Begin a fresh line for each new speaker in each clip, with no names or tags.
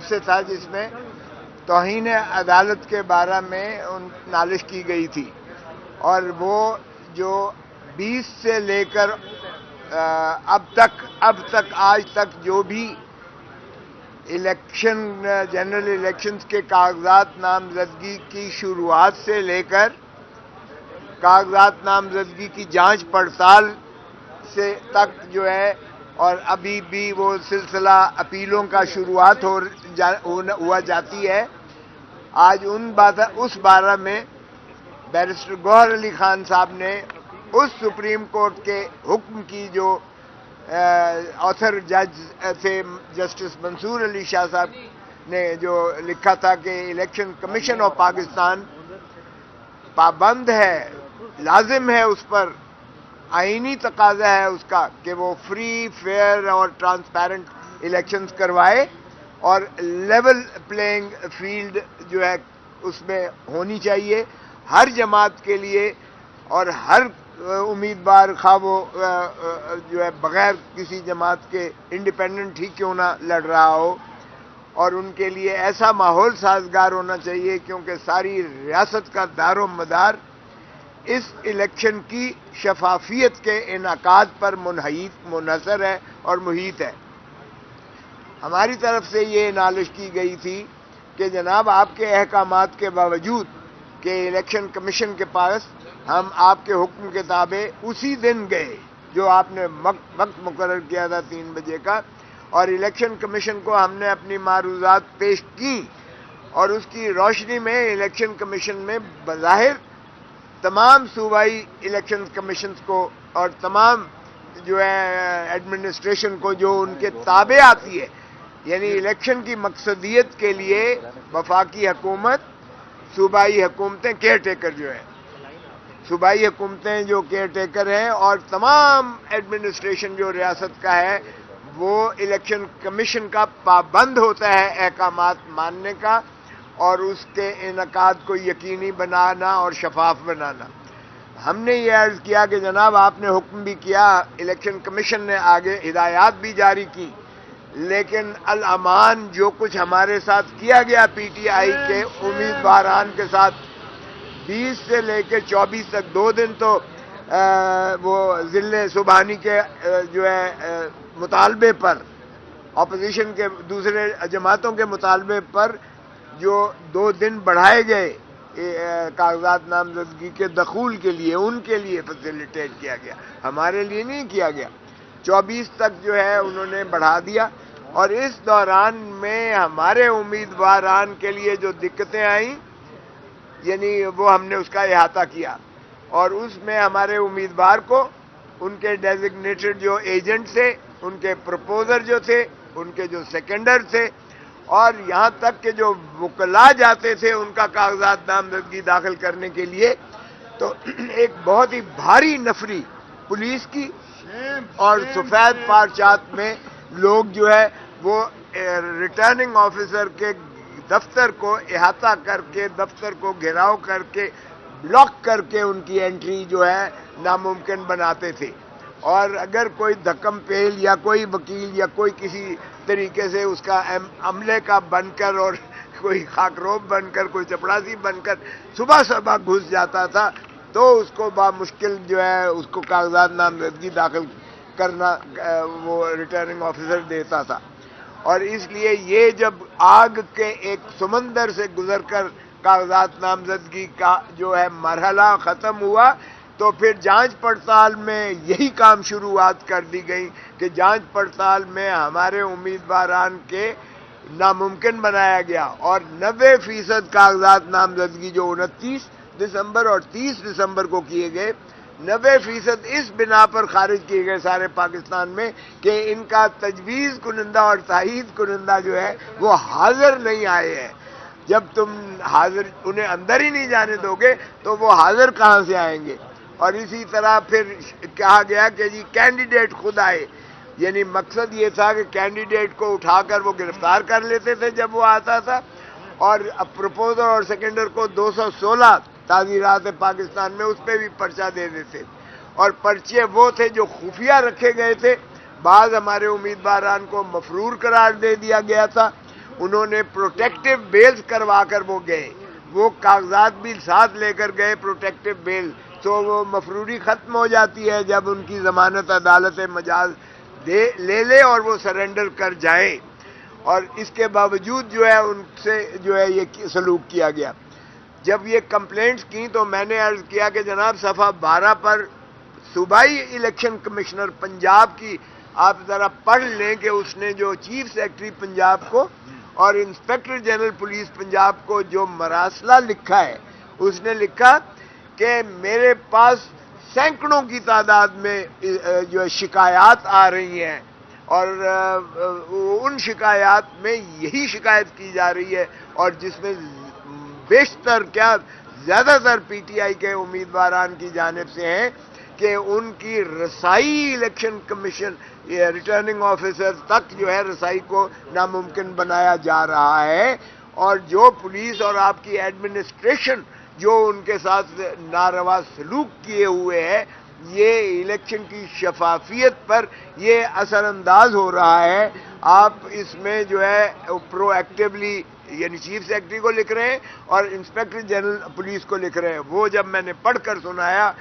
طرف سے تھا جس میں توہین عدالت کے بارے میں نالش کی گئی تھی، اور وہ جو 20 سے لے کر اب تک آج تک جو بھی جنرل الیکشنز کے کاغذات نامزدگی کی شروعات سے لے کر کاغذات نامزدگی کی جانچ پڑتال سے تک جو ہے، اور ابھی بھی وہ سلسلہ اپیلوں کا شروعات ہوا جاتی ہے. آج اس بارے میں بیرسٹر گوہر علی خان صاحب نے اس سپریم کورٹ کے حکم کی جو آتھر جج تھے جسٹس منصور علی شاہ صاحب نے جو لکھا تھا کہ الیکشن کمیشن آف پاکستان پابند ہے، لازم ہے، اس پر آئینی تقاضا ہے اس کا کہ وہ فری، فیئر اور ٹرانسپیرنٹ الیکشنز کروائے، اور لیول پلینگ فیلڈ جو ہے اس میں ہونی چاہیے ہر جماعت کے لیے، اور ہر امیدوار خواہ وہ جو ہے بغیر کسی جماعت کے انڈیپینڈنٹ ہی کیوں نہ لڑ رہا ہو، اور ان کے لیے ایسا ماحول سازگار ہونا چاہیے کیونکہ ساری ریاست کا دار و مدار اس الیکشن کی شفافیت کے انعقاد پر منحصر ہے اور محیط ہے. ہماری طرف سے یہ نالش کی گئی تھی کہ جناب آپ کے احکامات کے باوجود کہ الیکشن کمیشن کے پاس ہم آپ کے حکم کے تابع اسی دن گئے جو آپ نے وقت مقرر کیا تھا 3 بجے کا، اور الیکشن کمیشن کو ہم نے اپنی معروضات پیش کی، اور اس کی روشنی میں الیکشن کمیشن میں بظاہر تمام صوبائی الیکشن کمیشنز کو اور تمام جو ہے ایڈمنسٹریشن کو جو ان کے تابع آتی ہے، یعنی الیکشن کی مقصدیت کے لیے وفاقی حکومت، صوبائی حکومتیں، کیئر ٹیکر جو ہیں، صوبائی حکومتیں جو کیئر ٹیکر ہیں، اور تمام ایڈمنسٹریشن جو ریاست کا ہے، وہ الیکشن کمیشن کا پابند ہوتا ہے احکامات ماننے کا اور اس کے انعقاد کو یقینی بنانا اور شفاف بنانا. ہم نے یہ عرض کیا کہ جناب آپ نے حکم بھی کیا، الیکشن کمیشن نے آگے ہدایات بھی جاری کی، لیکن الامان جو کچھ ہمارے ساتھ کیا گیا پی ٹی آئی کے امیدواران کے ساتھ 20 سے لے کے 24 تک 2 دن تو وہ ضلع سبحانی کے جو ہے مطالبے پر، اپوزیشن کے دوسرے جماعتوں کے مطالبے پر جو 2 دن بڑھائے گئے کاغذات نامزدگی کے دخول کے لیے، ان کے لیے فیسیلیٹیٹ کیا گیا، ہمارے لیے نہیں کیا گیا. 24 تک جو ہے انہوں نے بڑھا دیا، اور اس دوران میں ہمارے امیدواران کے لیے جو دقتیں آئیں، یعنی وہ ہم نے اس کا احاطہ کیا، اور اس میں ہمارے امیدوار کو ان کے ڈیزگنیٹڈ جو ایجنٹ تھے، ان کے پرپوزر جو تھے، ان کے جو سیکنڈر تھے، اور یہاں تک کہ جو وکلاء جاتے تھے ان کا کاغذات نامزدگی داخل کرنے کے لیے، تو ایک بہت ہی بھاری نفری پولیس کی اور سفید پارچات میں لوگ جو ہے وہ ریٹرننگ آفیسر کے دفتر کو احاطہ کر کے، دفتر کو گھیراؤ کر کے، بلاک کر کے ان کی انٹری جو ہے ناممکن بناتے تھے. اور اگر کوئی دھکم پیل یا کوئی وکیل یا کوئی کسی طریقے سے اس کا عملے کا بن کر اور کوئی خاکروب بن کر، کوئی چپڑاسی بن کر صبح گھس جاتا تھا، تو اس کو بامشکل جو ہے اس کو کاغذات نامزدگی داخل کرنا وہ ریٹرننگ آفیسر دیتا تھا. اور اس لیے یہ جب آگ کے ایک سمندر سے گزر کر کاغذات نامزدگی کا جو ہے مرحلہ ختم ہوا، تو پھر جانچ پڑتال میں یہی کام شروعات کر دی گئی کہ جانچ پڑتال میں ہمارے امیدواران کے ناممکن بنایا گیا، اور 90% کاغذات نامزدگی جو 29 دسمبر اور 30 دسمبر کو کیے گئے، 90% اس بنا پر خارج کیے گئے سارے پاکستان میں کہ ان کا تجویز کنندہ اور تائید کنندہ جو ہے وہ حاضر نہیں آئے ہیں. جب تم حاضر انہیں اندر ہی نہیں جانے دو گے تو وہ حاضر کہاں سے آئیں گے؟ اور اسی طرح پھر کہا گیا کہ جی کینڈیڈیٹ خود آئے، یعنی مقصد یہ تھا کہ کینڈیڈیٹ کو اٹھا کر وہ گرفتار کر لیتے تھے جب وہ آتا تھا، اور پروپوزر اور سیکنڈر کو 216 تعزیرات پاکستان میں اس پہ بھی پرچہ دے دیتے، اور پرچے وہ تھے جو خفیہ رکھے گئے تھے. بعض ہمارے امیدواران کو مفرور قرار دے دیا گیا تھا، انہوں نے پروٹیکٹیو بیلز کروا کر وہ گئے، وہ کاغذات بھی ساتھ لے کر گئے پروٹیکٹیو بیل، تو وہ مفروری ختم ہو جاتی ہے جب ان کی ضمانت عدالت مجاز لے لے اور وہ سرنڈر کر جائیں، اور اس کے باوجود جو ہے ان سے جو ہے یہ سلوک کیا گیا۔ جب یہ کمپلینٹس کی تو میں نے عرض کیا کہ جناب صفحہ 12 پر صوبائی الیکشن کمشنر پنجاب کی آپ ذرا پڑھ لیں کہ اس نے جو چیف سیکرٹری پنجاب کو اور انسپیکٹر جنرل پولیس پنجاب کو جو مراسلہ لکھا ہے، اس نے لکھا کہ میرے پاس سینکڑوں کی تعداد میں جو شکایات آ رہی ہیں، اور ان شکایات میں یہی شکایت کی جا رہی ہے، اور جس میں بیشتر کیا زیادہ تر پی ٹی آئی کے امیدواران کی جانب سے ہیں کہ ان کی رسائی الیکشن کمیشن ریٹرننگ آفیسر تک جو ہے رسائی کو ناممکن بنایا جا رہا ہے، اور جو پولیس اور آپ کی ایڈمنسٹریشن جو ان کے ساتھ ناروا سلوک کیے ہوئے ہے، یہ الیکشن کی شفافیت پر یہ اثر انداز ہو رہا ہے۔ آپ اس میں جو ہے پرو ایکٹیولی یعنی چیف سیکرٹری کو لکھ رہے ہیں اور انسپیکٹر جنرل پولیس کو لکھ رہے ہیں۔ وہ جب میں نے پڑھ کر سنایا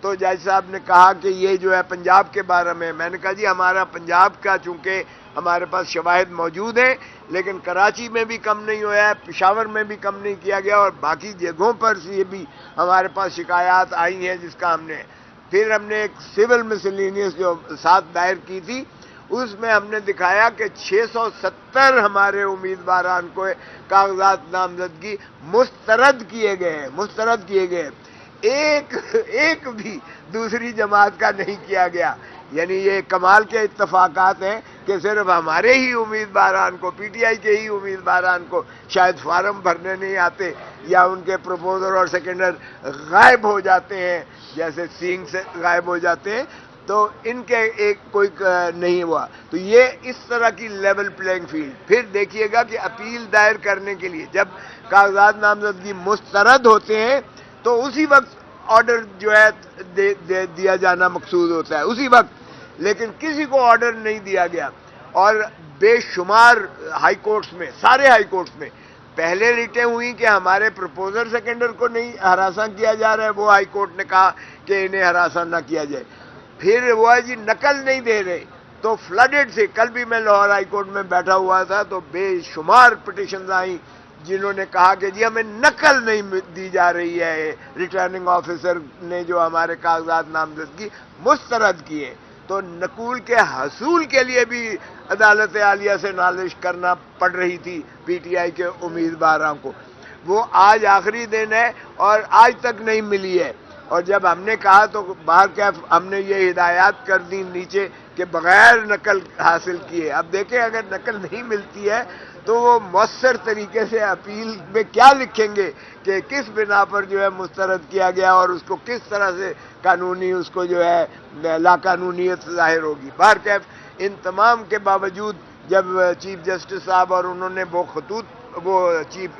تو جج صاحب نے کہا کہ یہ جو ہے پنجاب کے بارے میں نے کہا جی ہمارا پنجاب کا چونکہ ہمارے پاس شواہد موجود ہیں، لیکن کراچی میں بھی کم نہیں ہوا ہے، پشاور میں بھی کم نہیں کیا گیا، اور باقی جگہوں پر سے بھی ہمارے پاس شکایات آئی ہیں جس کا پھر ہم نے ایک سول مسلینیس جو ساتھ دائر کی تھی، اس میں ہم نے دکھایا کہ 670 ہمارے امیدواران کو کاغذات نامزدگی مسترد کیے گئے، ایک بھی دوسری جماعت کا نہیں کیا گیا۔ یعنی یہ کمال کے اتفاقات ہیں کہ صرف ہمارے ہی امیدواران کو، پی ٹی آئی کے ہی امیدواران کو شاید فارم بھرنے نہیں آتے، یا ان کے پروپوزر اور سیکنڈر غائب ہو جاتے ہیں، جیسے سینگ سے غائب ہو جاتے ہیں، تو ان کے ایک کوئی نہیں ہوا۔ تو یہ اس طرح کی لیول پلینگ فیلڈ۔ پھر دیکھیے گا کہ اپیل دائر کرنے کے لیے جب کاغذات نامزدگی مسترد ہوتے ہیں تو اسی وقت آرڈر جو ہے دیا جانا مقصود ہوتا ہے، اسی وقت، لیکن کسی کو آرڈر نہیں دیا گیا، اور بے شمار ہائی کورٹس میں، سارے ہائی کورٹس میں پہلے ریٹیں ہوئی کہ ہمارے پروپوزر سیکنڈر کو نہیں ہراساں کیا جا رہا ہے، وہ ہائی کورٹ نے کہا کہ انہیں ہراساں نہ کیا جائے۔ پھر وہ ہے جی نقل نہیں دے رہے، تو فلڈڈ سے، کل بھی میں لاہور ہائی کورٹ میں بیٹھا ہوا تھا تو بے شمار پٹیشنز آئیں جنہوں نے کہا کہ جی ہمیں نقل نہیں دی جا رہی ہے، ریٹرننگ آفیسر نے جو ہمارے کاغذات نامزدگی مسترد کیے۔ تو نقول کے حصول کے لیے بھی عدالت عالیہ سے نالش کرنا پڑ رہی تھی پی ٹی آئی کے امیدواروں کو، وہ آج آخری دن ہے اور آج تک نہیں ملی ہے۔ اور جب ہم نے کہا تو باہر کیف ہم نے یہ ہدایات کر دی نیچے کہ بغیر نقل حاصل کیے، اب دیکھیں اگر نقل نہیں ملتی ہے تو وہ مؤثر طریقے سے اپیل میں کیا لکھیں گے کہ کس بنا پر جو ہے مسترد کیا گیا، اور اس کو کس طرح سے قانونی اس کو جو ہے لا قانونیت ظاہر ہوگی۔ باہر کیف ان تمام کے باوجود جب چیف جسٹس صاحب اور انہوں نے وہ چیف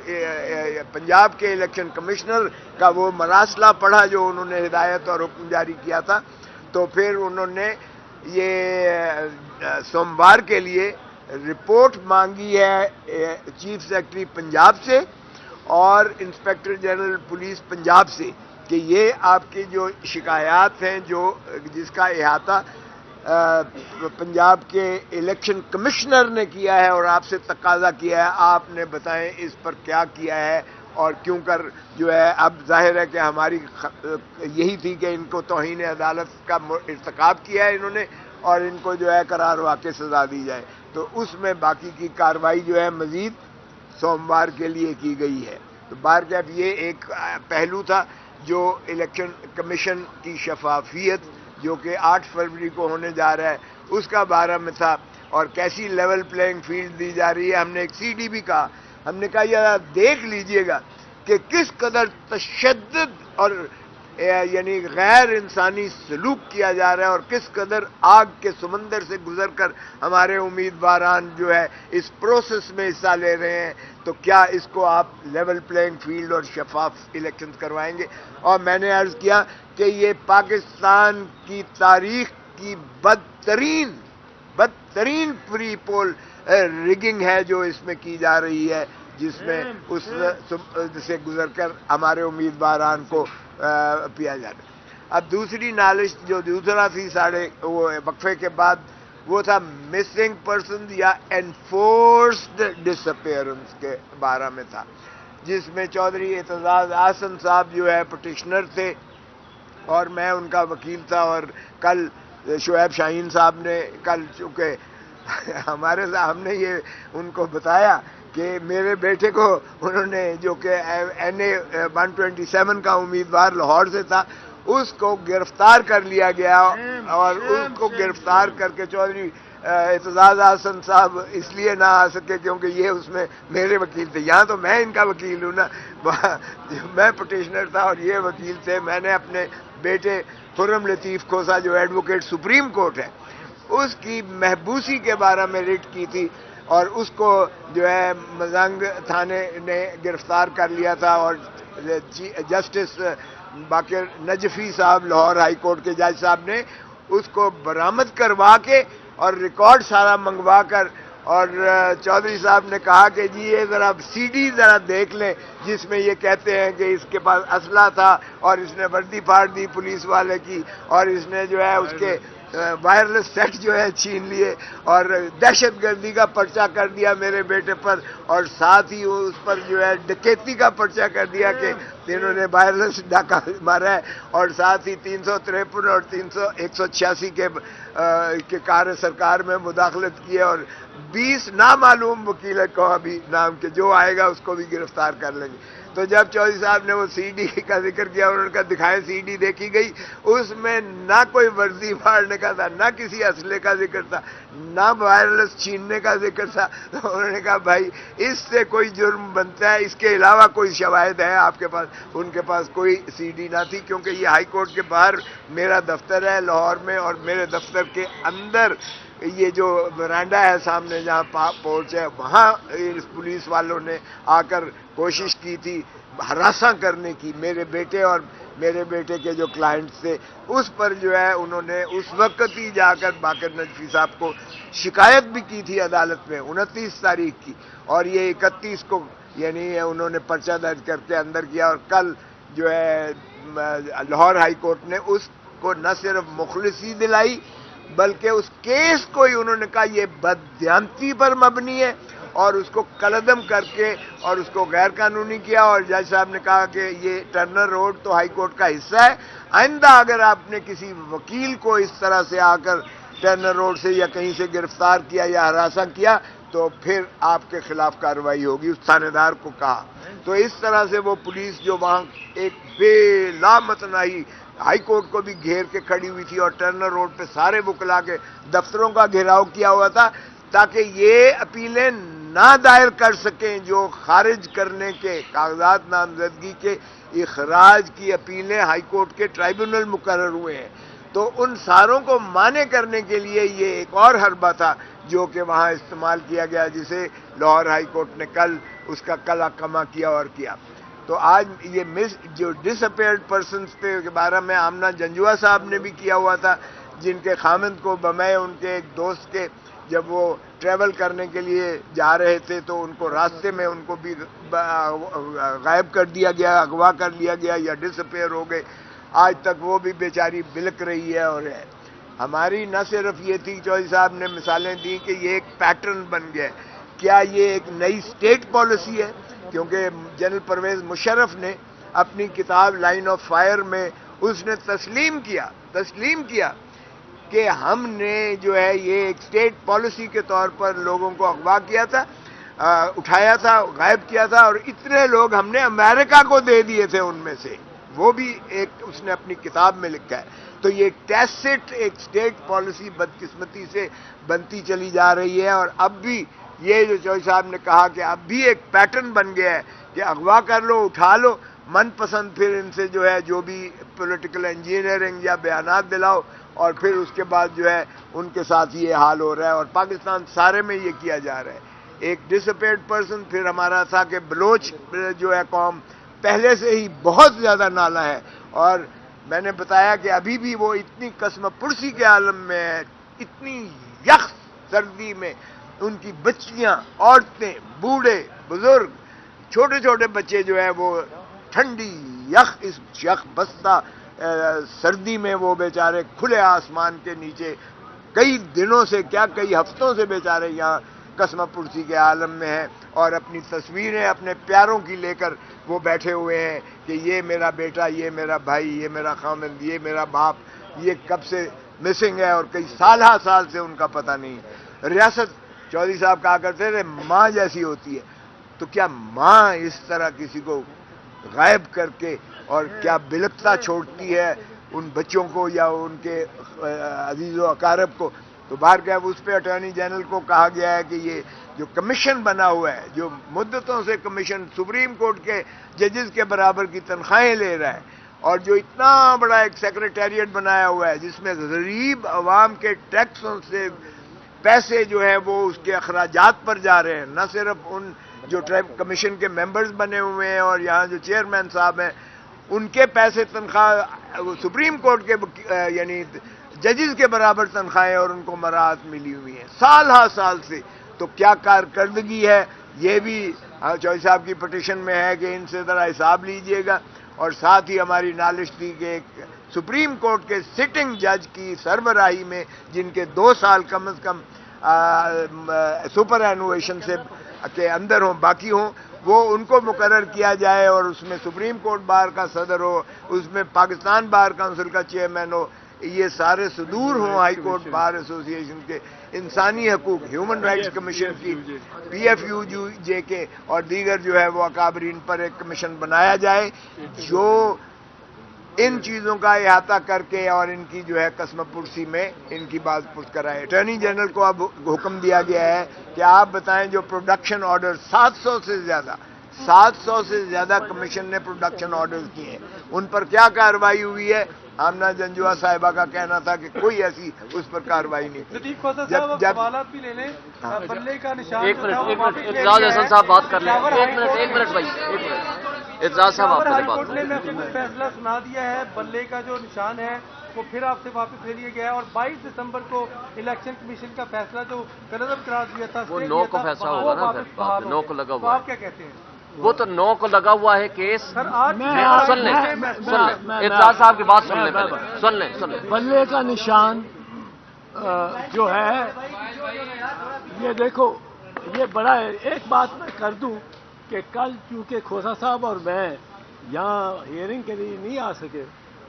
پنجاب کے الیکشن کمشنر کا وہ مراسلہ پڑھا جو انہوں نے ہدایت اور حکم جاری کیا تھا، تو پھر انہوں نے یہ سوموار کے لیے رپورٹ مانگی ہے چیف سیکرٹری پنجاب سے اور انسپیکٹر جنرل پولیس پنجاب سے کہ یہ آپ کی جو شکایات ہیں جس کا احاطہ پنجاب کے الیکشن کمشنر نے کیا ہے اور آپ سے تقاضا کیا ہے، آپ نے بتائیں اس پر کیا کیا ہے اور کیوں کر جو ہے۔ اب ظاہر ہے کہ ہماری یہی تھی کہ ان کو توہین عدالت کا ارتکاب کیا ہے انہوں نے، اور ان کو جو ہے قرار واقع سزا دی جائے، تو اس میں باقی کی کارروائی جو ہے مزید سوموار کے لیے کی گئی ہے۔ تو باہر کیف یہ ایک پہلو تھا جو الیکشن کمیشن کی شفافیت جو کہ 8 فروری کو ہونے جا رہا ہے اس کا بارے میں تھا، اور کیسی لیول پلینگ فیلڈ دی جا رہی ہے۔ ہم نے ایک سی ڈی بھی کہا، ہم نے کہا یہ دیکھ لیجئے گا کہ کس قدر تشدد اور یعنی غیر انسانی سلوک کیا جا رہا ہے، اور کس قدر آگ کے سمندر سے گزر کر ہمارے امیدواران جو ہے اس پروسیس میں حصہ لے رہے ہیں، تو کیا اس کو آپ لیول پلینگ فیلڈ اور شفاف الیکشنز کروائیں گے؟ اور میں نے عرض کیا کہ یہ پاکستان کی تاریخ کی بدترین پری پول ریگنگ ہے جو اس میں کی جا رہی ہے، جس میں اس سے گزر کر ہمارے امیدواران کو پیا جا رہا ہے۔ اب دوسری نالش جو دوسرا تھی ساڑھے وہ وقفے کے بعد، وہ تھا مسنگ پرسن یا انفورسڈ ڈس اپیئرنس کے بارے میں تھا، جس میں چودھری اعتزاز احسن صاحب جو ہے پٹیشنر تھے اور میں ان کا وکیل تھا، اور کل شعیب شاہین صاحب نے کل چونکہ ہم نے یہ ان کو بتایا کہ میرے بیٹے کو انہوں نے جو کہ NA 127 کا امیدوار لاہور سے تھا، اس کو گرفتار کر لیا گیا، اور اس کو گرفتار کر کے چودھری اعتزاز احسن صاحب اس لیے نہ آ سکے کیونکہ یہ اس میں میرے وکیل تھے۔ یہاں تو میں ان کا وکیل ہوں نا، میں پٹیشنر تھا اور یہ وکیل تھے۔ میں نے اپنے بیٹے خرم لطیف کھوسا جو ایڈوکیٹ سپریم کورٹ ہے، اس کی محبوسی کے بارے میں ریٹ کی تھی، اور اس کو جو ہے مزنگ تھانے نے گرفتار کر لیا تھا، اور جسٹس باقر نجفی صاحب لاہور ہائی کورٹ کے جج صاحب نے اس کو برآمد کروا کے اور ریکارڈ سارا منگوا کر، اور چودھری صاحب نے کہا کہ جی یہ ذرا CD ذرا دیکھ لیں جس میں یہ کہتے ہیں کہ اس کے پاس اسلحہ تھا اور اس نے وردی پھاڑ دی پولیس والے کی، اور اس نے جو ہے اس کے وائرلیس سیٹ جو ہے چھین لیے، اور دہشت گردی کا پرچہ کر دیا میرے بیٹے پر، اور ساتھ ہی اس پر جو ہے ڈکیتی کا پرچہ کر دیا کہ انہوں نے وائرلیس ڈاکہ مارا ہے، اور ساتھ ہی 353 اور 186 کے کار سرکار میں مداخلت کی ہے، اور 20 نامعلوم وکیل کو ابھی نام کے جو آئے گا اس کو بھی گرفتار کر لیں گے۔ تو جب چودھری صاحب نے وہ CD کا ذکر کیا، انہوں نے کہا دکھائے CD، دیکھی گئی، اس میں نہ کوئی ورزی پھاڑنے کا تھا، نہ کسی اسلحے کا ذکر تھا، نہ وائرلیس چھیننے کا ذکر تھا۔ تو انہوں نے کہا بھائی اس سے کوئی جرم بنتا ہے، اس کے علاوہ کوئی شواہد ہے آپ کے پاس؟ ان کے پاس کوئی CD نہ تھی، کیونکہ یہ ہائی کورٹ کے باہر میرا دفتر ہے لاہور میں، اور میرے دفتر کے اندر یہ جو برانڈا ہے سامنے جہاں پورچ ہے، وہاں پولیس والوں نے آ کر کوشش کی تھی ہراساں کرنے کی میرے بیٹے اور میرے بیٹے کے جو کلائنٹس تھے، اس پر جو ہے انہوں نے اس وقت ہی جا کر باقر نجفی صاحب کو شکایت بھی کی تھی عدالت میں 29 تاریخ کی، اور یہ 31 کو یعنی انہوں نے پرچہ درج کر کے اندر کیا، اور کل جو ہے لاہور ہائی کورٹ نے اس کو نہ صرف مخلصی دلائی بلکہ اس کیس کو ہی انہوں نے کہا یہ بددیانتی پر مبنی ہے، اور اس کو کلعدم کر کے اور اس کو غیر قانونی کیا، اور جج صاحب نے کہا کہ یہ ٹرنر روڈ تو ہائی کورٹ کا حصہ ہے، آئندہ اگر آپ نے کسی وکیل کو اس طرح سے آ کر ٹرنر روڈ سے یا کہیں سے گرفتار کیا یا ہراساں کیا تو پھر آپ کے خلاف کارروائی ہوگی، اس تھانے دار کو کہا۔ تو اس طرح سے وہ پولیس جو وہاں ایک بے لامتناہی ہائی کورٹ کو بھی گھیر کے کھڑی ہوئی تھی، اور ٹرنر روڈ پہ سارے وکلا کے دفتروں کا گھیراؤ کیا ہوا تھا تاکہ یہ اپیلیں نہ دائر کر سکیں جو خارج کرنے کے کاغذات نامزدگی کے اخراج کی اپیلیں ہائی کورٹ کے ٹرائبیونل مقرر ہوئے ہیں۔ تو ان ساروں کو مانع کرنے کے لیے یہ ایک اور حربہ تھا جو کہ وہاں استعمال کیا گیا، جسے لاہور ہائی کورٹ نے کل اس کا کلا کما کیا اور کیا۔ تو آج یہ جو ڈس اپیئرڈ پرسنز کے بارے میں آمنہ جنجوا صاحب نے بھی کیا ہوا تھا، جن کے خامند کو بمائے ان کے ایک دوست کے جب وہ ٹریول کرنے کے لیے جا رہے تھے تو ان کو راستے میں ان کو بھی غائب کر دیا گیا، اغوا کر لیا گیا یا ڈس اپیئر ہو گئے۔ آج تک وہ بھی بیچاری بلک رہی ہے، اور ہے ہماری نہ صرف یہ تھی، چودھری صاحب نے مثالیں دی کہ یہ ایک پیٹرن بن گیا ہے۔ کیا یہ ایک نئی اسٹیٹ پالیسی ہے؟ کیونکہ جنرل پرویز مشرف نے اپنی کتاب لائن آف فائر میں اس نے تسلیم کیا کہ ہم نے جو ہے یہ ایک اسٹیٹ پالیسی کے طور پر لوگوں کو اغوا کیا تھا، اٹھایا تھا، غائب کیا تھا، اور اتنے لوگ ہم نے امریکہ کو دے دیے تھے ان میں سے، وہ بھی ایک اس نے اپنی کتاب میں لکھا ہے۔ تو یہ ٹیسٹ ایک اسٹیٹ پالیسی بدقسمتی سے بنتی چلی جا رہی ہے، اور اب بھی یہ جو چودھری صاحب نے کہا کہ اب بھی ایک پیٹرن بن گیا ہے کہ اغوا کر لو، اٹھا لو، من پسند پھر ان سے جو ہے جو بھی پولیٹیکل انجینئرنگ یا بیانات دلاؤ، اور پھر اس کے بعد جو ہے ان کے ساتھ یہ حال ہو رہا ہے، اور پاکستان سارے میں یہ کیا جا رہا ہے۔ ایک ڈس اپیئرڈ پرسن، پھر ہمارا تھا کہ بلوچ جو ہے قوم پہلے سے ہی بہت زیادہ نالا ہے، اور میں نے بتایا کہ ابھی بھی وہ اتنی قسم پرسی کے عالم میں ہے، اتنی یخ سردی میں ان کی بچیاں، عورتیں، بوڑھے، بزرگ، چھوٹے چھوٹے بچے جو ہے وہ ٹھنڈی اس یخ بستہ سردی میں وہ بیچارے کھلے آسمان کے نیچے کئی دنوں سے، کیا کئی ہفتوں سے بیچارے یہاں قصبہ پرسی کے عالم میں ہیں، اور اپنی تصویریں اپنے پیاروں کی لے کر وہ بیٹھے ہوئے ہیں کہ یہ میرا بیٹا، یہ میرا بھائی، یہ میرا خامند، یہ میرا باپ، یہ کب سے مسنگ ہے اور کئی سال سے ان کا پتہ نہیں۔ ریاست، چودھری صاحب کہا کرتے تھے ماں جیسی ہوتی ہے، تو کیا ماں اس طرح کسی کو غائب کر کے اور کیا بلکتا چھوڑتی ہے ان بچوں کو یا ان کے عزیز و اقارب کو؟ تو باہر کیا اس پہ اٹارنی جنرل کو کہا گیا ہے کہ یہ جو کمیشن بنا ہوا ہے، جو مدتوں سے کمیشن سپریم کورٹ کے ججز کے برابر کی تنخواہیں لے رہا ہے، اور جو اتنا بڑا ایک سیکریٹریٹ بنایا ہوا ہے جس میں غریب عوام کے ٹیکسوں سے پیسے جو ہے وہ اس کے اخراجات پر جا رہے ہیں، نہ صرف ان جو کمیشن کے ممبرز بنے ہوئے ہیں اور یہاں جو چیئرمین صاحب ہیں ان کے پیسے تنخواہ سپریم کورٹ کے یعنی ججز کے برابر تنخواہیں اور ان کو مراعات ملی ہوئی ہیں سال سے۔ تو کیا کارکردگی ہے، یہ بھی چودھری صاحب کی پٹیشن میں ہے کہ ان سے ذرا حساب لیجئے گا، اور ساتھ ہی ہماری نالش تھی کہ ایک سپریم کورٹ کے سٹنگ جج کی سربراہی میں جن کے 2 سال کم از کم سپر اینویشن سے کے اندر ہوں، باقی ہوں، وہ ان کو مقرر کیا جائے، اور اس میں سپریم کورٹ بار کا صدر ہو، اس میں پاکستان بار کونسل کا چیئرمین ہو، یہ سارے صدور ہوں ہائی کورٹ بار ایسوسی ایشن کے، انسانی حقوق ہیومن رائٹس کمیشن کی، پی ایف یو جے کے اور دیگر جو ہے وہ اکابرین پر ایک کمیشن بنایا جائے جو ان چیزوں کا احاطہ کر کے اور ان کی جو ہے قصبہ پرسی میں ان کی بات پرس کرائے۔ اٹارنی جنرل کو اب حکم دیا گیا ہے کہ آپ بتائیں جو پروڈکشن آرڈر 700 سے زیادہ کمیشن نے پروڈکشن آرڈرز کیے ہیں، ان پر کیا کارروائی ہوئی ہے؟ آمنہ جنجوعہ صاحبہ کا کہنا تھا کہ کوئی ایسی اس پر کارروائی نہیں کی۔
جب حوالات بھی لے لیں، بلے کا نشان،
ایک منٹ اعتراض احسن صاحب بات کر لیں، ایک منٹ بھائی، ایک منٹ اعتراض صاحب آپ
ہائی
بات
کورٹ نے محفوظ فیصلہ سنا دیا ہے، بلے کا جو نشان ہے وہ پھر آپ سے واپس لے لیا گیا ہے، اور 22 دسمبر کو الیکشن کمیشن کا فیصلہ جو کنزم قرار دیا تھا
وہ 9 کو فیصلہ ہوگا نا، پھر 9 کو لگا ہوا ہے۔
آپ کیا کہتے ہیں؟
وہ تو 9 کو لگا ہوا ہے کیس۔
سر آج
سن لیں اعتراض صاحب کی بات سن لیں پہلے، سن لیں۔
بلے کا نشان جو ہے یہ دیکھو، یہ بڑا ہے۔ ایک بات میں کر دوں کہ کل چونکہ کھوسا صاحب اور میں یہاں ہیئرنگ کے لیے نہیں آ سکے،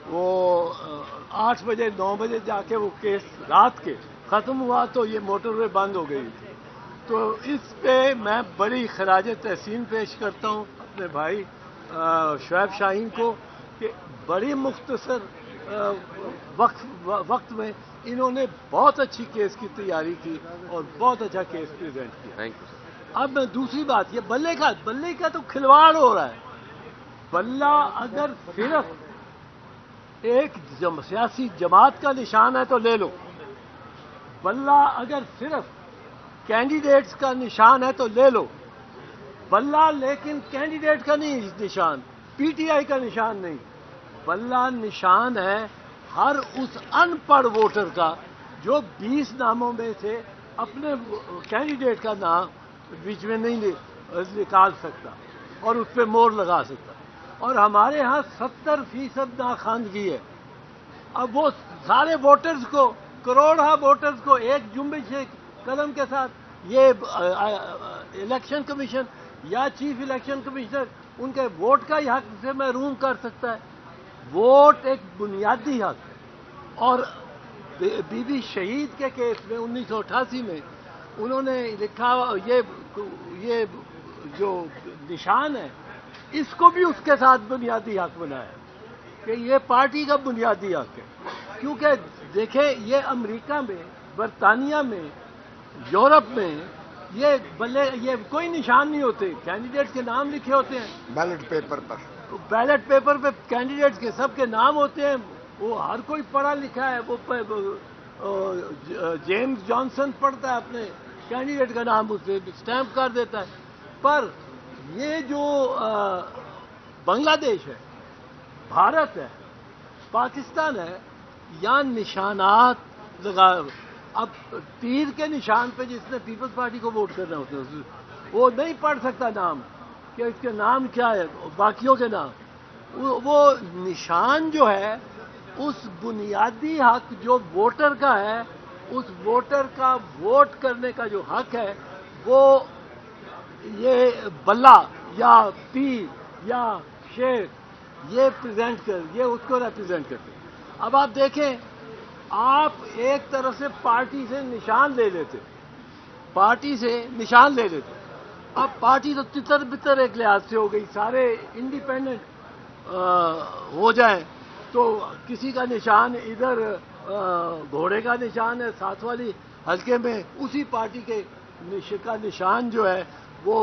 وہ 8 بجے 9 بجے جا کے وہ کیس رات کے ختم ہوا تو یہ موٹر وے بند ہو گئی تھی، تو اس پہ میں بڑی خراج تحسین پیش کرتا ہوں اپنے بھائی شعیب شاہین کو کہ بڑی مختصر وقت میں انہوں نے بہت اچھی کیس کی تیاری کی اور بہت اچھا کیس پریزنٹ کیا۔ اب میں دوسری بات، یہ بلے کا تو کھلواڑ ہو رہا ہے۔ بلہ اگر صرف ایک سیاسی جماعت کا نشان ہے تو لے لو، بلہ اگر صرف کینڈیڈیٹس کا نشان ہے تو لے لو، بلہ لیکن کینڈیڈیٹ کا نہیں نشان، پی ٹی آئی کا نشان نہیں، بلہ نشان ہے ہر اس ان پڑھ ووٹر کا جو 20 ناموں میں سے اپنے کینڈیڈیٹ کا نام بیچ میں نہیں نکال سکتا اور اس پہ مور لگا سکتا، اور ہمارے ہاں 70% ناخواندگی ہے۔ اب وہ سارے ووٹرز کو، کروڑہ ووٹرز کو ایک جنبش قدم کے ساتھ یہ الیکشن کمیشن یا چیف الیکشن کمشنر ان کے ووٹ کا ہی حق سے محروم کر سکتا ہے۔ ووٹ ایک بنیادی حق ہے، اور بی بی شہید کے کیس میں 1988 میں انہوں نے لکھا یہ جو نشان ہے اس کو بھی اس کے ساتھ بنیادی حق بنایا کہ یہ پارٹی کا بنیادی حق ہے، کیونکہ دیکھیں یہ امریکہ میں، برطانیہ میں، یورپ میں یہ کوئی نشان نہیں ہوتے، کینڈیڈیٹ کے نام لکھے ہوتے ہیں
بیلٹ پیپر پر،
بیلٹ پیپر پہ کینڈیڈیٹس کے سب کے نام ہوتے ہیں، وہ ہر کوئی پڑھا لکھا ہے، وہ جیمز جانسن پڑھتا ہے اپنے کینڈیڈیٹ کا نام اس پہ اسٹیمپ کر دیتا ہے۔ پر یہ جو بنگلہ دیش ہے، بھارت ہے، پاکستان ہے، یہاں نشانات لگا اب تیر کے نشان پہ جس نے پیپلز پارٹی کو ووٹ کرنا ہوتا ہے وہ نہیں پڑھ سکتا نام کہ اس کے نام کیا ہے باقیوں کے نام. وہ نشان جو ہے اس بنیادی حق جو ووٹر کا ہے, اس ووٹر کا ووٹ کرنے کا جو حق ہے وہ یہ بلہ یا تیر یا شیر یہ اس کو ریپرزینٹ کرتے. اب آپ دیکھیں, آپ ایک طرف سے پارٹی سے نشان لے لیتے, اب پارٹی تو تتر بتر ایک لحاظ سے ہو گئی, سارے انڈیپینڈنٹ ہو جائیں تو کسی کا نشان ادھر گھوڑے کا نشان ہے ساتھ والی حلقے میں, اسی پارٹی کے کا نشان جو ہے وہ